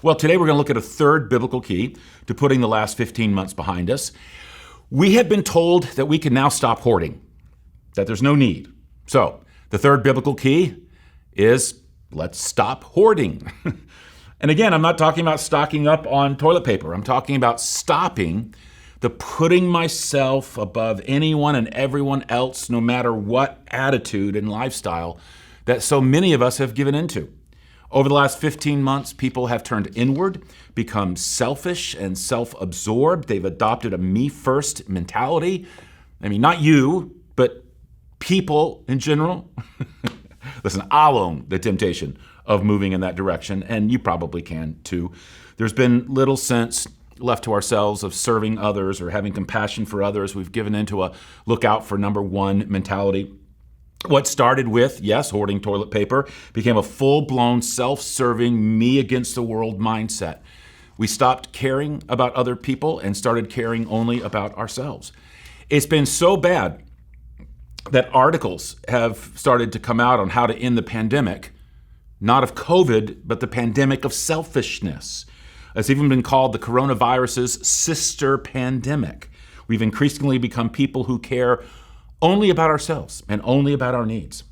Well, today we're going to look at a third biblical key to putting the last 15 months behind us. We have been told that we can now stop hoarding, that there's no need. So the third biblical key is let's stop hoarding. And again, I'm not talking about stocking up on toilet paper. I'm talking about stopping the putting myself above anyone and everyone else, no matter what attitude and lifestyle that so many of us have given into. Over the last 15 months, people have turned inward, become selfish and self-absorbed. They've adopted a me-first mentality. I mean, not you, but people in general. Listen, I'll own the temptation of moving in that direction, and you probably can too. There's been little sense left to ourselves of serving others or having compassion for others. We've given into a look out for number one mentality. What started with, yes, hoarding toilet paper, became a full-blown, self-serving, me against the world mindset. We stopped caring about other people and started caring only about ourselves. It's been so bad that articles have started to come out on how to end the pandemic, not of COVID, but the pandemic of selfishness. It's even been called the coronavirus's sister pandemic. We've increasingly become people who care only about ourselves and only about our needs.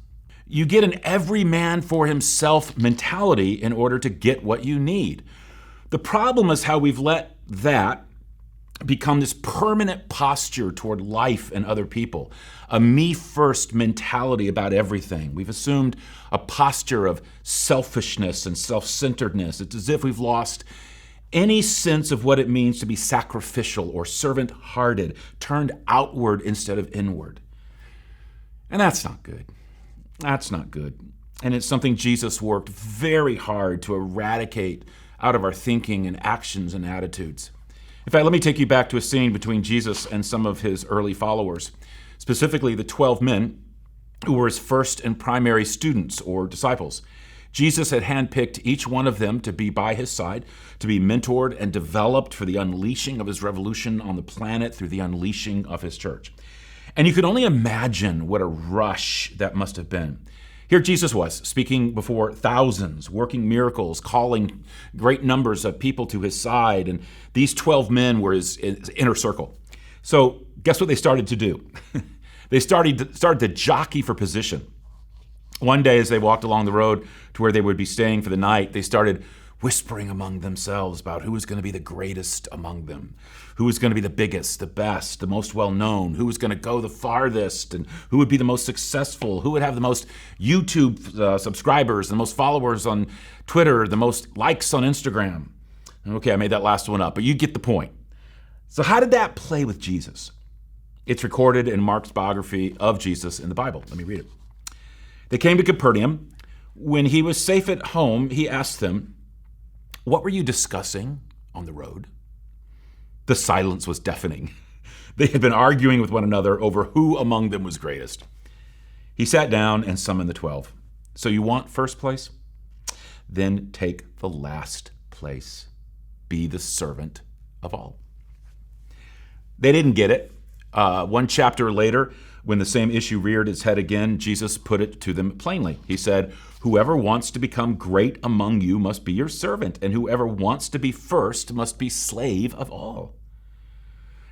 You get an every man for himself mentality in order to get what you need. The problem is how we've let that become this permanent posture toward life and other people, a me-first mentality about everything. We've assumed a posture of selfishness and self-centeredness. It's as if we've lost any sense of what it means to be sacrificial or servant-hearted, turned outward instead of inward. And that's not good. That's not good. And it's something Jesus worked very hard to eradicate out of our thinking and actions and attitudes. In fact, let me take you back to a scene between Jesus and some of his early followers, specifically the 12 men who were his first and primary students or disciples. Jesus had handpicked each one of them to be by his side, to be mentored and developed for the unleashing of his revolution on the planet through the unleashing of his church. And you can only imagine what a rush that must have been. Here Jesus was, speaking before thousands, working miracles, calling great numbers of people to his side, and these 12 men were his inner circle. So guess what they started to do? They started to jockey for position. One day as they walked along the road to where they would be staying for the night, they started whispering among themselves about who was going to be the greatest among them, who was going to be the biggest, the best, the most well-known, who was going to go the farthest, and who would be the most successful, who would have the most YouTube subscribers, the most followers on Twitter, the most likes on Instagram. Okay, I made that last one up, but you get the point. So how did that play with Jesus? It's recorded in Mark's biography of Jesus in the Bible. Let me read it. They came to Capernaum. When he was safe at home, he asked them, "What were you discussing on the road?" The silence was deafening. They had been arguing with one another over who among them was greatest. He sat down and summoned the 12. "So you want first place? Then take the last place. Be the servant of all." They didn't get it. One chapter later, when the same issue reared its head again, Jesus put it to them plainly. He said, "Whoever wants to become great among you must be your servant, and whoever wants to be first must be slave of all."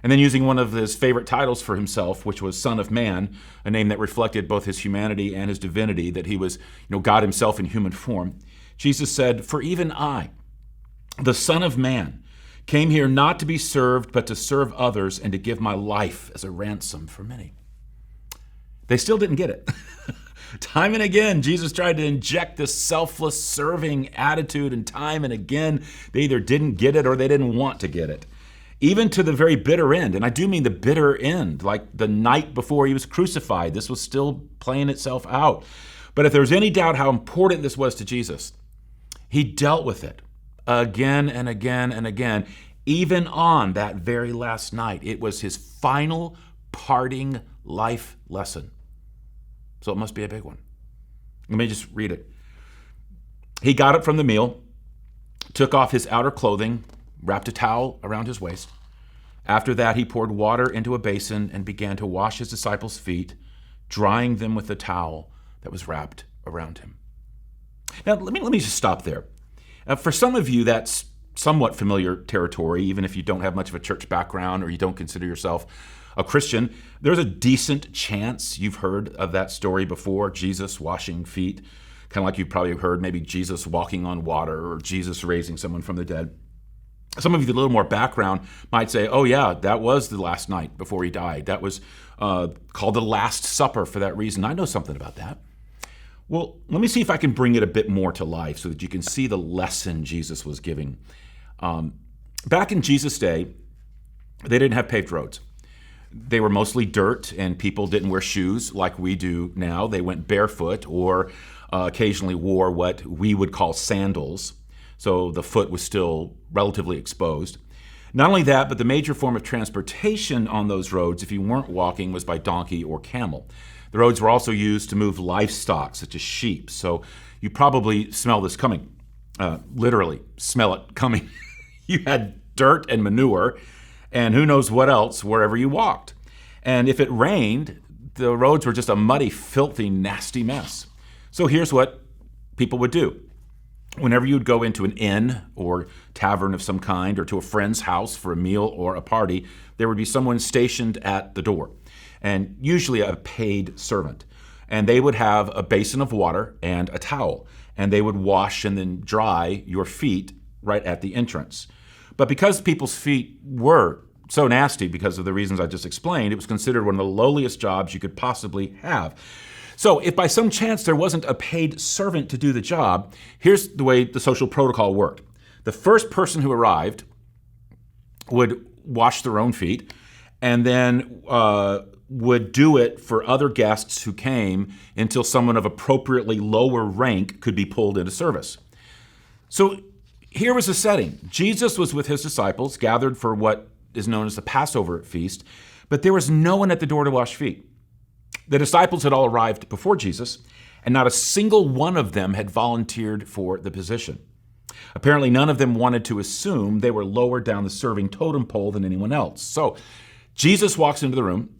And then using one of his favorite titles for himself, which was Son of Man, a name that reflected both his humanity and his divinity, that he was, God himself in human form, Jesus said, "For even I, the Son of Man, came here not to be served, but to serve others and to give my life as a ransom for many." They still didn't get it. Time and again, Jesus tried to inject this selfless serving attitude, and time and again, they either didn't get it or they didn't want to get it. Even to the very bitter end, and I do mean the bitter end, like the night before he was crucified. This was still playing itself out. But if there's any doubt how important this was to Jesus, he dealt with it again and again and again, even on that very last night. It was his final parting life lesson. So it must be a big one. Let me just read it. He got up from the meal, took off his outer clothing, wrapped a towel around his waist. After that, he poured water into a basin and began to wash his disciples' feet, drying them with the towel that was wrapped around him. Now, let me just stop there. For some of you, that's somewhat familiar territory, even if you don't have much of a church background or you don't consider yourself a Christian. There's a decent chance you've heard of that story before, Jesus washing feet, kind of like you've probably heard maybe Jesus walking on water or Jesus raising someone from the dead. Some of you with a little more background might say, oh yeah, that was the last night before he died. That was called the Last Supper for that reason. I know something about that. Well, let me see if I can bring it a bit more to life so that you can see the lesson Jesus was giving. Back in Jesus' day, they didn't have paved roads. They were mostly dirt, and people didn't wear shoes like we do now. They went barefoot or occasionally wore what we would call sandals. So the foot was still relatively exposed. Not only that, but the major form of transportation on those roads, if you weren't walking, was by donkey or camel. The roads were also used to move livestock, such as sheep. So you probably smell this coming. Literally, smell it coming. You had dirt and manure, and who knows what else wherever you walked. And if it rained, the roads were just a muddy, filthy, nasty mess. So here's what people would do. Whenever you'd go into an inn or tavern of some kind or to a friend's house for a meal or a party, there would be someone stationed at the door, and usually a paid servant. And they would have a basin of water and a towel, and they would wash and then dry your feet right at the entrance. But because people's feet were so nasty because of the reasons I just explained, it was considered one of the lowliest jobs you could possibly have. So if by some chance there wasn't a paid servant to do the job, here's the way the social protocol worked. The first person who arrived would wash their own feet and then would do it for other guests who came until someone of appropriately lower rank could be pulled into service. So here was the setting. Jesus was with his disciples, gathered for what is known as the Passover feast, but there was no one at the door to wash feet. The disciples had all arrived before Jesus, and not a single one of them had volunteered for the position. Apparently, none of them wanted to assume they were lower down the serving totem pole than anyone else. So Jesus walks into the room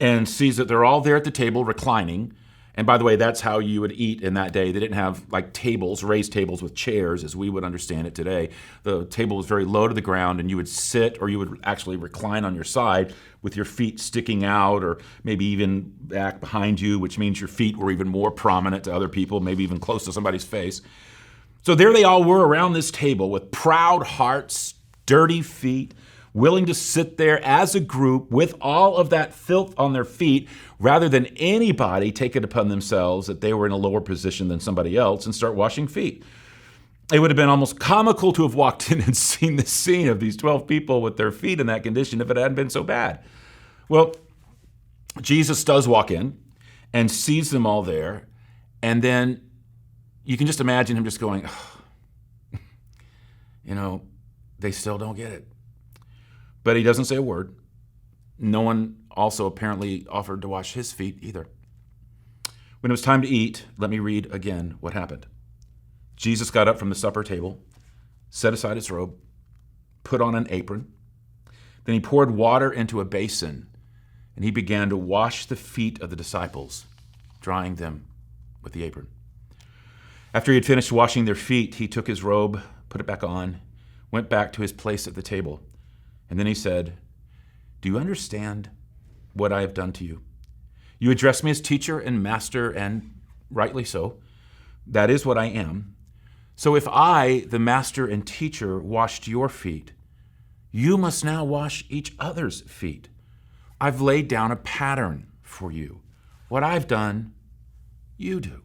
and sees that they're all there at the table reclining. And by the way, that's how you would eat in that day. They didn't have like tables, raised tables with chairs as we would understand it today. The table was very low to the ground, and you would sit or you would actually recline on your side with your feet sticking out or maybe even back behind you, which means your feet were even more prominent to other people, maybe even close to somebody's face. So there they all were around this table with proud hearts, dirty feet, willing to sit there as a group with all of that filth on their feet rather than anybody take it upon themselves that they were in a lower position than somebody else and start washing feet. It would have been almost comical to have walked in and seen the scene of these 12 people with their feet in that condition if it hadn't been so bad. Well, Jesus does walk in and sees them all there, and then you can just imagine him just going, they still don't get it. But he doesn't say a word. No one also apparently offered to wash his feet either. When it was time to eat, let me read again what happened. Jesus got up from the supper table, set aside his robe, put on an apron. Then he poured water into a basin, and he began to wash the feet of the disciples, drying them with the apron. After he had finished washing their feet, he took his robe, put it back on, went back to his place at the table. And then he said, "Do you understand what I have done to you? You address me as teacher and master, and rightly so. That is what I am. So if I, the master and teacher, washed your feet, you must now wash each other's feet. I've laid down a pattern for you. What I've done, you do."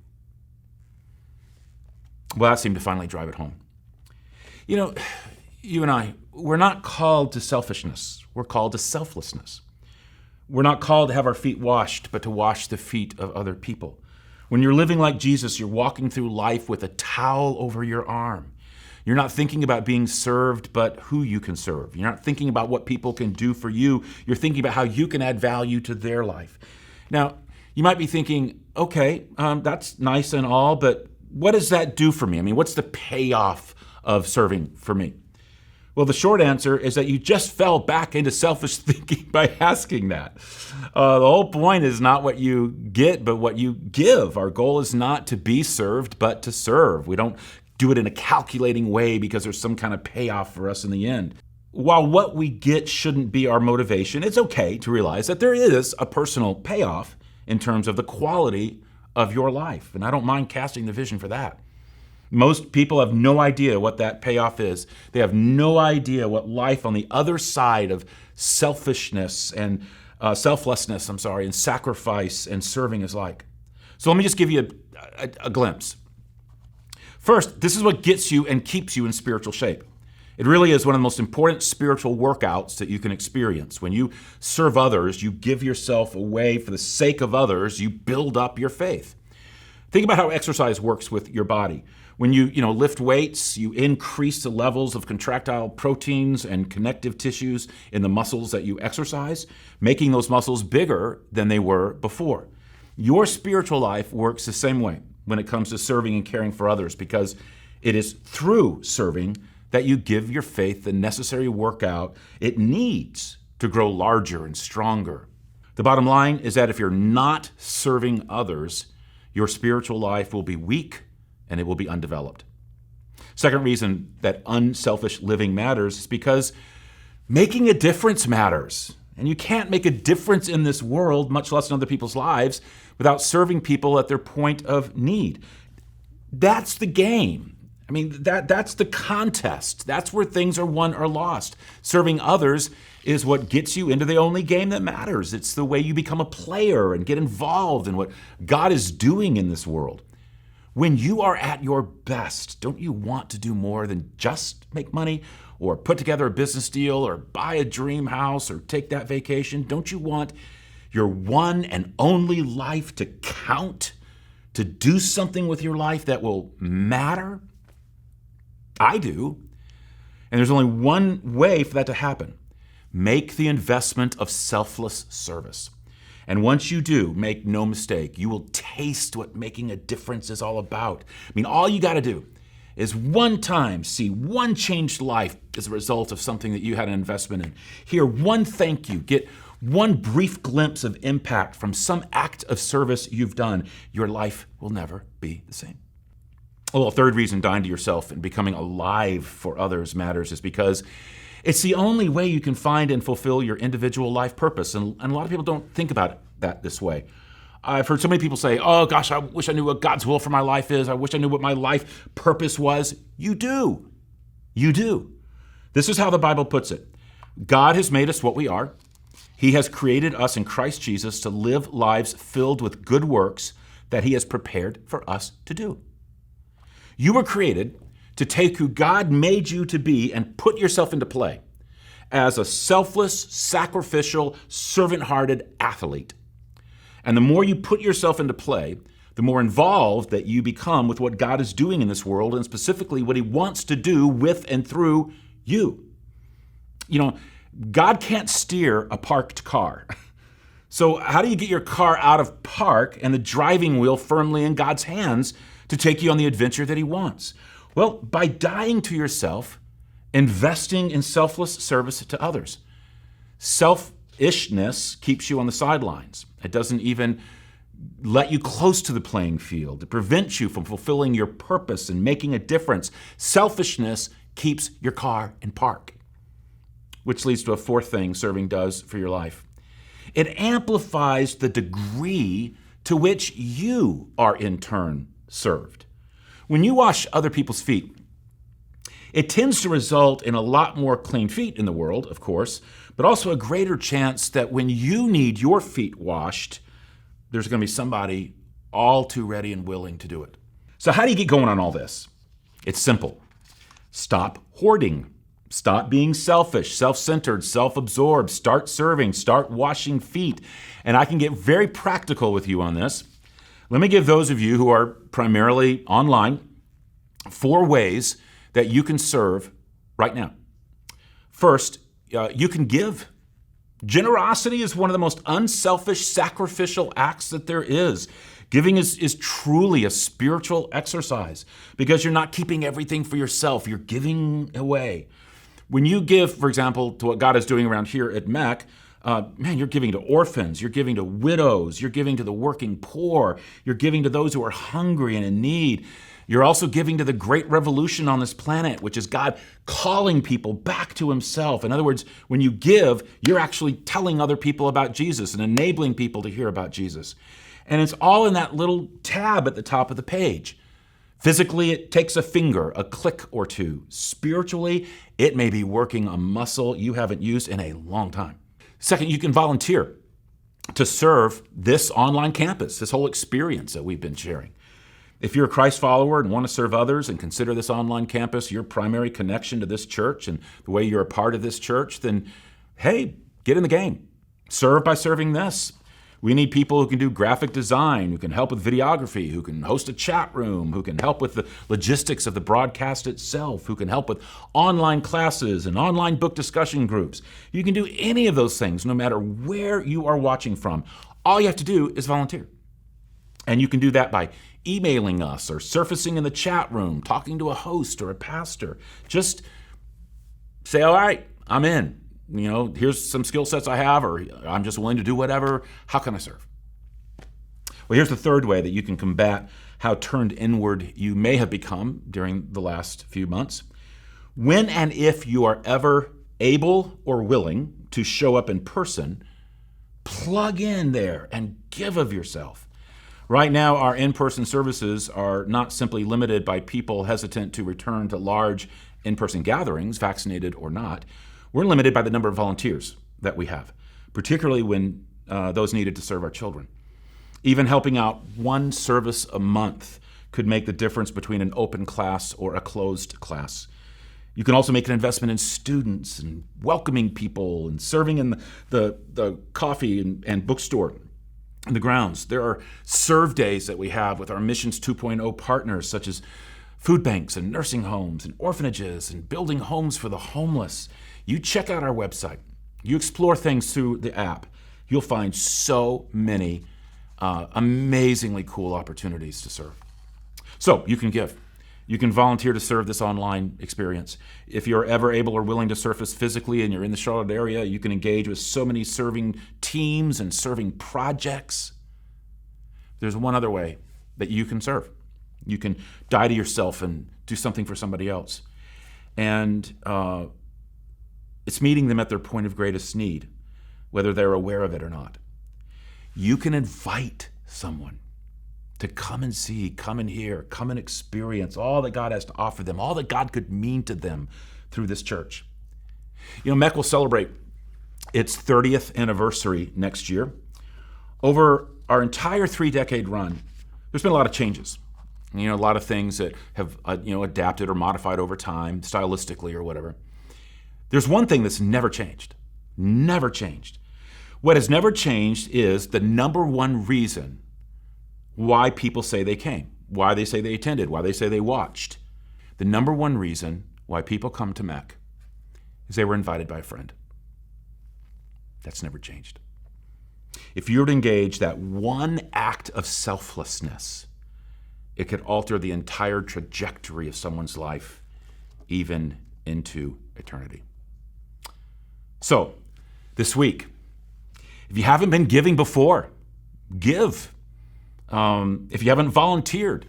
Well, that seemed to finally drive it home. You and I, we're not called to selfishness. We're called to selflessness. We're not called to have our feet washed, but to wash the feet of other people. When you're living like Jesus, you're walking through life with a towel over your arm. You're not thinking about being served, but who you can serve. You're not thinking about what people can do for you. You're thinking about how you can add value to their life. Now, you might be thinking, okay, that's nice and all, but what does that do for me? I mean, what's the payoff of serving for me? Well, the short answer is that you just fell back into selfish thinking by asking that. The whole point is not what you get, but what you give. Our goal is not to be served, but to serve. We don't do it in a calculating way because there's some kind of payoff for us in the end. While what we get shouldn't be our motivation, it's okay to realize that there is a personal payoff in terms of the quality of your life. And I don't mind casting the vision for that. Most people have no idea what that payoff is. They have no idea what life on the other side of selfishness and selflessness, and sacrifice and serving is like. So let me just give you a glimpse. First, this is what gets you and keeps you in spiritual shape. It really is one of the most important spiritual workouts that you can experience. When you serve others, you give yourself away for the sake of others, you build up your faith. Think about how exercise works with your body. When you lift weights, you increase the levels of contractile proteins and connective tissues in the muscles that you exercise, making those muscles bigger than they were before. Your spiritual life works the same way when it comes to serving and caring for others, because it is through serving that you give your faith the necessary workout it needs to grow larger and stronger. The bottom line is that if you're not serving others, your spiritual life will be weak and it will be undeveloped. Second reason that unselfish living matters is because making a difference matters. And you can't make a difference in this world, much less in other people's lives, without serving people at their point of need. That's the game. I mean, that's the contest. That's where things are won or lost. Serving others is what gets you into the only game that matters. It's the way you become a player and get involved in what God is doing in this world. When you are at your best, don't you want to do more than just make money or put together a business deal or buy a dream house or take that vacation? Don't you want your one and only life to count, to do something with your life that will matter? I do. And there's only one way for that to happen. Make the investment of selfless service. And once you do, make no mistake, you will taste what making a difference is all about. I mean, all you got to do is one time see one changed life as a result of something that you had an investment in. Hear one thank you, get one brief glimpse of impact from some act of service you've done. Your life will never be the same. Well, a third reason dying to yourself and becoming alive for others matters is because it's the only way you can find and fulfill your individual life purpose. And a lot of people don't think about that this way. I've heard so many people say, oh gosh, I wish I knew what God's will for my life is. I wish I knew what my life purpose was. You do. You do. This is how the Bible puts it. God has made us what we are. He has created us in Christ Jesus to live lives filled with good works that He has prepared for us to do. You were created to take who God made you to be and put yourself into play as a selfless, sacrificial, servant-hearted athlete. And the more you put yourself into play, the more involved that you become with what God is doing in this world, and specifically what He wants to do with and through you. You know, God can't steer a parked car. So how do you get your car out of park and the driving wheel firmly in God's hands to take you on the adventure that He wants? Well, by dying to yourself, investing in selfless service to others. Selfishness keeps you on the sidelines. It doesn't even let you close to the playing field. It prevents you from fulfilling your purpose and making a difference. Selfishness keeps your car in park. Which leads to a fourth thing serving does for your life. It amplifies the degree to which you are in turn served. When you wash other people's feet, it tends to result in a lot more clean feet in the world, of course, but also a greater chance that when you need your feet washed, there's going to be somebody all too ready and willing to do it. So how do you get going on all this? It's simple. Stop hoarding. Stop being selfish, self-centered, self-absorbed. Start serving. Start washing feet. And I can get very practical with you on this. Let me give those of you who are primarily online 4 ways that you can serve right now. First, you can give. Generosity is one of the most unselfish, sacrificial acts that there is. Giving is truly a spiritual exercise because you're not keeping everything for yourself. You're giving away. When you give, for example, to what God is doing around here at Meck, man, you're giving to orphans, you're giving to widows, you're giving to the working poor, you're giving to those who are hungry and in need. You're also giving to the great revolution on this planet, which is God calling people back to himself. In other words, when you give, you're actually telling other people about Jesus and enabling people to hear about Jesus. And it's all in that little tab at the top of the page. Physically, it takes a finger, a click or two. Spiritually, it may be working a muscle you haven't used in a long time. Second, you can volunteer to serve this online campus, this whole experience that we've been sharing. If you're a Christ follower and want to serve others and consider this online campus your primary connection to this church and the way you're a part of this church, then hey, get in the game. Serve by serving this. We need people who can do graphic design, who can help with videography, who can host a chat room, who can help with the logistics of the broadcast itself, who can help with online classes and online book discussion groups. You can do any of those things no matter where you are watching from. All you have to do is volunteer. And you can do that by emailing us or surfacing in the chat room, talking to a host or a pastor. Just say, all right, I'm in. Here's some skill sets I have, or I'm just willing to do whatever. How can I serve? Well, here's the third way that you can combat how turned inward you may have become during the last few months. When and if you are ever able or willing to show up in person, plug in there and give of yourself. Right now, our in-person services are not simply limited by people hesitant to return to large in-person gatherings, vaccinated or not. We're limited by the number of volunteers that we have, particularly when those needed to serve our children. Even helping out one service a month could make the difference between an open class or a closed class. You can also make an investment in students and welcoming people and serving in the coffee and bookstore in the grounds. There are serve days that we have with our Missions 2.0 partners, such as food banks and nursing homes and orphanages and building homes for the homeless. You check out our website. You explore things through the app. You'll find so many amazingly cool opportunities to serve. So you can give. You can volunteer to serve this online experience. If you're ever able or willing to surface physically and you're in the Charlotte area, you can engage with so many serving teams and serving projects. There's one other way that you can serve. You can die to yourself and do something for somebody else. And it's meeting them at their point of greatest need, whether they're aware of it or not. You can invite someone to come and see, come and hear, come and experience all that God has to offer them, all that God could mean to them through this church. Meck will celebrate its 30th anniversary next year. Over our entire 3-decade run, there's been a lot of changes. A lot of things that have adapted or modified over time, stylistically or whatever. There's one thing that's never changed. Never changed. What has never changed is the number one reason why people say they came, why they say they attended, why they say they watched. The number one reason why people come to Meck is they were invited by a friend. That's never changed. If you were to engage that one act of selflessness, it could alter the entire trajectory of someone's life, even into eternity. So, this week, if you haven't been giving before, give. If you haven't volunteered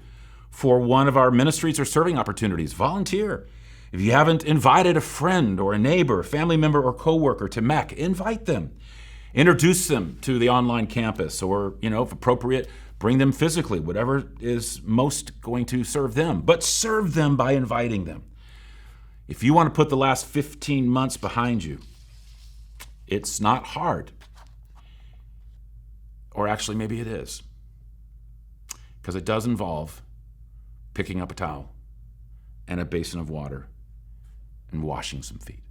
for one of our ministries or serving opportunities, volunteer. If you haven't invited a friend or a neighbor, family member or coworker to Meck, invite them. Introduce them to the online campus, or, if appropriate, bring them physically, whatever is most going to serve them. But serve them by inviting them. If you want to put the last 15 months behind you, it's not hard. Or actually, maybe it is. Because it does involve picking up a towel and a basin of water and washing some feet.